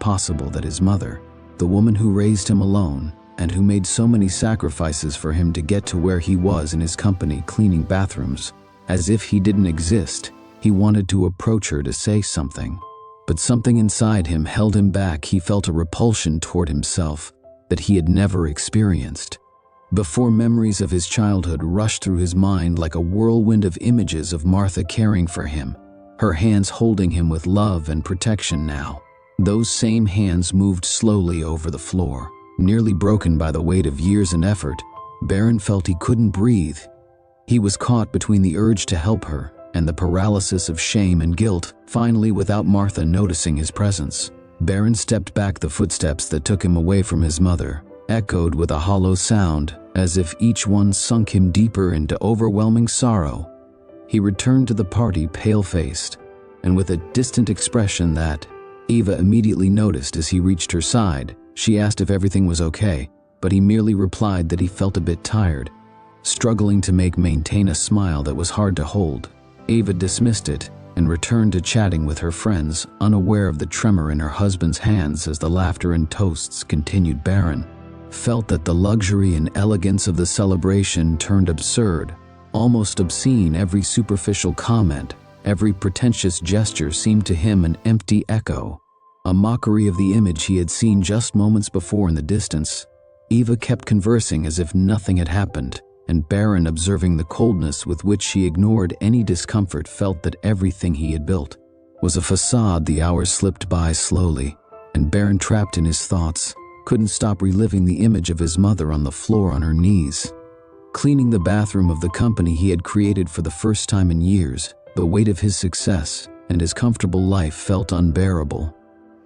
possible that his mother, the woman who raised him alone and who made so many sacrifices for him to get to where he was in his company cleaning bathrooms, as if he didn't exist, he wanted to approach her to say something. But something inside him held him back. He felt a repulsion toward himself that he had never experienced. Before, memories of his childhood rushed through his mind like a whirlwind of images of Martha caring for him, her hands holding him with love and protection. Now, those same hands moved slowly over the floor, nearly broken by the weight of years and effort. Baron felt he couldn't breathe. He was caught between the urge to help her and the paralysis of shame and guilt. Finally, without Martha noticing his presence, Baron stepped back. The footsteps that took him away from his mother echoed with a hollow sound, as if each one sunk him deeper into overwhelming sorrow. He returned to the party pale-faced and with a distant expression that Eva immediately noticed. As he reached her side, she asked if everything was okay, but he merely replied that he felt a bit tired, struggling to maintain a smile that was hard to hold. Eva dismissed it and returned to chatting with her friends, unaware of the tremor in her husband's hands as the laughter and toasts continued. Baron felt that the luxury and elegance of the celebration turned absurd, almost obscene. Every superficial comment, every pretentious gesture seemed to him an empty echo, a mockery of the image he had seen just moments before in the distance. Eva kept conversing as if nothing had happened, and Baron, observing the coldness with which she ignored any discomfort, felt that everything he had built was a facade. The hours slipped by slowly, and Baron, trapped in his thoughts, couldn't stop reliving the image of his mother on the floor on her knees, cleaning the bathroom of the company he had created for the first time in years. The weight of his success and his comfortable life felt unbearable,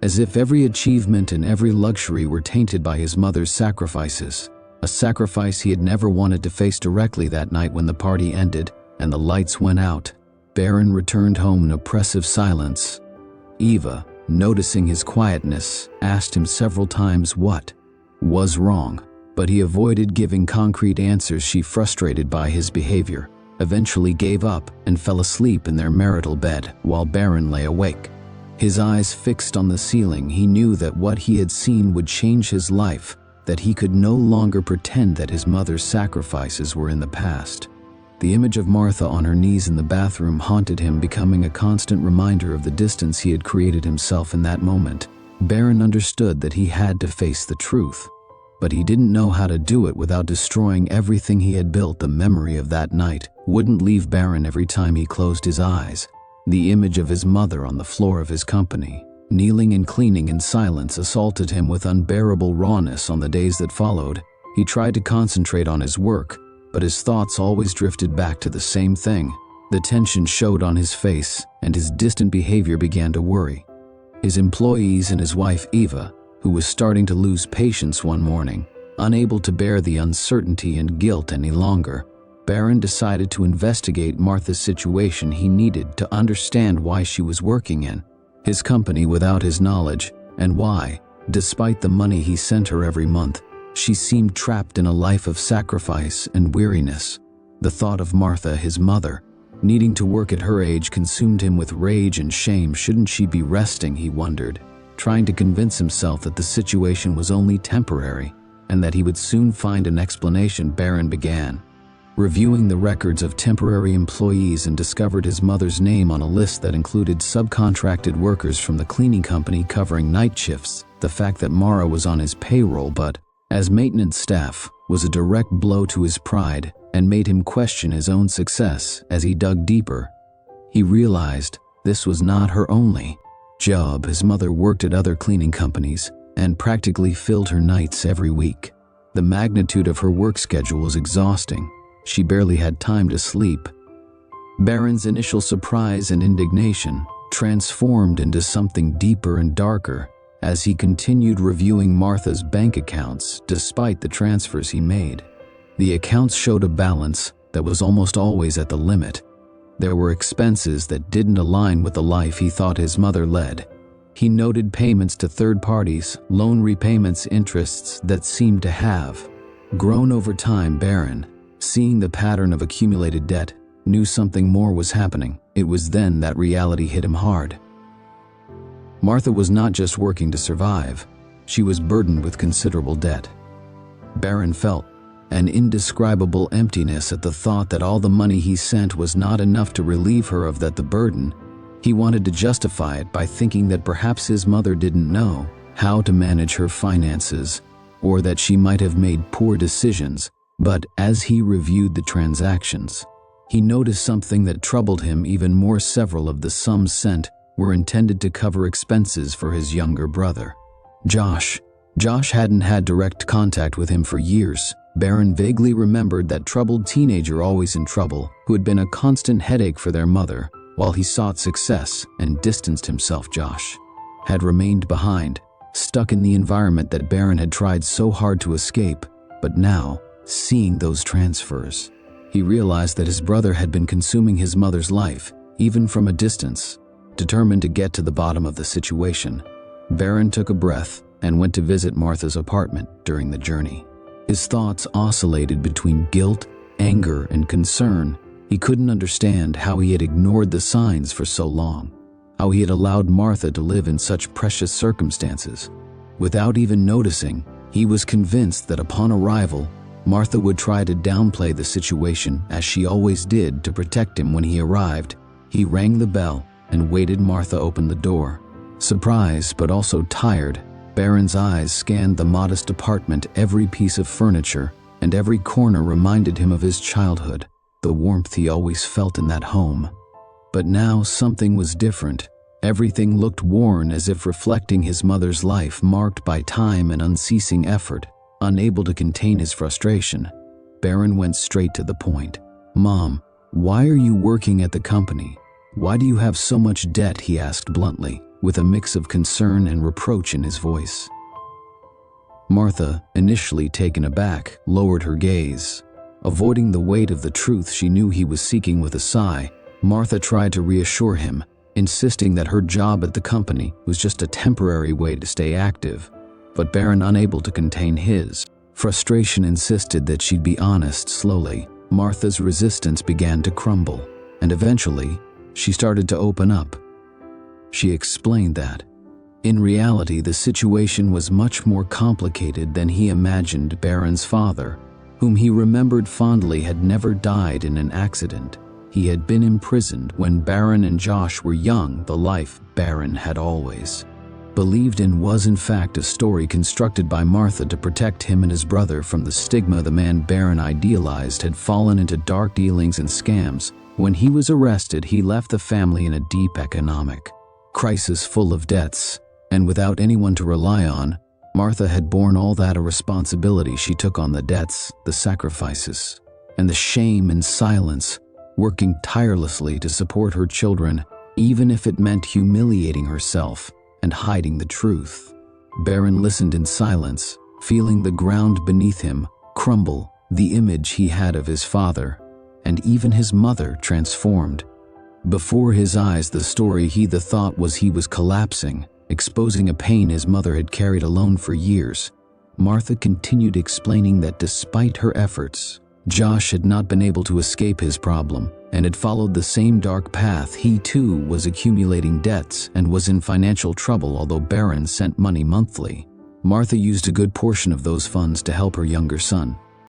as if every achievement and every luxury were tainted by his mother's sacrifices, a sacrifice he had never wanted to face directly. That night, when the party ended and the lights went out, Baron returned home in oppressive silence. Eva, noticing his quietness, asked him several times what was wrong, but he avoided giving concrete answers. She, frustrated by his behavior, eventually gave up and fell asleep in their marital bed while Baron lay awake, his eyes fixed on the ceiling. He knew that what he had seen would change his life, that he could no longer pretend that his mother's sacrifices were in the past. The image of Martha on her knees in the bathroom haunted him, becoming a constant reminder of the distance he had created himself in that moment. Baron understood that he had to face the truth, but he didn't know how to do it without destroying everything he had built. The memory of that night wouldn't leave Baron every time he closed his eyes. The image of his mother on the floor of his company, kneeling and cleaning in silence, assaulted him with unbearable rawness. On the days that followed, he tried to concentrate on his work, but his thoughts always drifted back to the same thing. The tension showed on his face, and his distant behavior began to worry his employees and his wife Eva, who was starting to lose patience one morning. Unable to bear the uncertainty and guilt any longer, Baron decided to investigate Martha's situation. He needed to understand why she was working in his company without his knowledge, and why, despite the money he sent her every month, she seemed trapped in a life of sacrifice and weariness. The thought of Martha, his mother, needing to work at her age consumed him with rage and shame. Shouldn't she be resting, he wondered, trying to convince himself that the situation was only temporary and that he would soon find an explanation. Baron began reviewing the records of temporary employees and discovered his mother's name on a list that included subcontracted workers from the cleaning company covering night shifts. The fact that Mara was on his payroll but as maintenance staff was a direct blow to his pride and made him question his own success. As he dug deeper, he realized this was not her only job. His mother worked at other cleaning companies and practically filled her nights every week. The magnitude of her work schedule was exhausting. She barely had time to sleep. Baron's initial surprise and indignation transformed into something deeper and darker as he continued reviewing Martha's bank accounts. Despite the transfers he made, the accounts showed a balance that was almost always at the limit. There were expenses that didn't align with the life he thought his mother led. He noted payments to third parties, loan repayments, interests that seemed to have grown over time. Baron, seeing the pattern of accumulated debt, knew something more was happening. It was then that reality hit him hard. Martha was not just working to survive, she was burdened with considerable debt. Baron felt an indescribable emptiness at the thought that all the money he sent was not enough to relieve her of that burden. He wanted to justify it by thinking that perhaps his mother didn't know how to manage her finances, or that she might have made poor decisions. But as he reviewed the transactions, he noticed something that troubled him even more. Several of the sums sent were intended to cover expenses for his younger brother, Josh. Josh hadn't had direct contact with him for years. Baron vaguely remembered that troubled teenager always in trouble, who had been a constant headache for their mother while he sought success and distanced himself. Josh had remained behind, stuck in the environment that Baron had tried so hard to escape. But now, seeing those transfers, he realized that his brother had been consuming his mother's life, even from a distance. Determined to get to the bottom of the situation, Baron took a breath and went to visit Martha's apartment. During the journey, his thoughts oscillated between guilt, anger, and concern. He couldn't understand how he had ignored the signs for so long, how he had allowed Martha to live in such precious circumstances. Without even noticing, he was convinced that upon arrival, Martha would try to downplay the situation, as she always did, to protect him. When he arrived, he rang the bell and waited. Martha opened the door. Surprised but also tired, Baron's eyes scanned the modest apartment. Every piece of furniture and every corner reminded him of his childhood, the warmth he always felt in that home. But now something was different. Everything looked worn, as if reflecting his mother's life, marked by time and unceasing effort. Unable to contain his frustration, Baron went straight to the point. "Mom, why are you working at the company? Why do you have so much debt?" he asked bluntly, with a mix of concern and reproach in his voice. Martha, initially taken aback, lowered her gaze. Avoiding the weight of the truth she knew he was seeking, with a sigh, Martha tried to reassure him, insisting that her job at the company was just a temporary way to stay active. But Baron, unable to contain his frustration, insisted that she'd be honest. Slowly, Martha's resistance began to crumble, and eventually, she started to open up. She explained that, in reality, the situation was much more complicated than he imagined. Baron's father, whom he remembered fondly, had never died in an accident. He had been imprisoned when Baron and Josh were young. The life Baron had always believed in was in fact a story constructed by Martha to protect him and his brother from the stigma. The man Baron idealized had fallen into dark dealings and scams. When he was arrested, he left the family in a deep economic crisis, full of debts, and without anyone to rely on. Martha had borne all that, a responsibility. She took on the debts, the sacrifices, and the shame in silence, working tirelessly to support her children, even if it meant humiliating herself and hiding the truth. Baron listened in silence, feeling the ground beneath him crumble. The image he had of his father, and even his mother, transformed before his eyes. The thought was he was collapsing, exposing a pain his mother had carried alone for years. Martha continued, explaining that despite her efforts, Josh had not been able to escape his problem and had followed the same dark path. He too was accumulating debts and was in financial trouble. Although Baron sent money monthly, Martha used a good portion of those funds to help her younger son.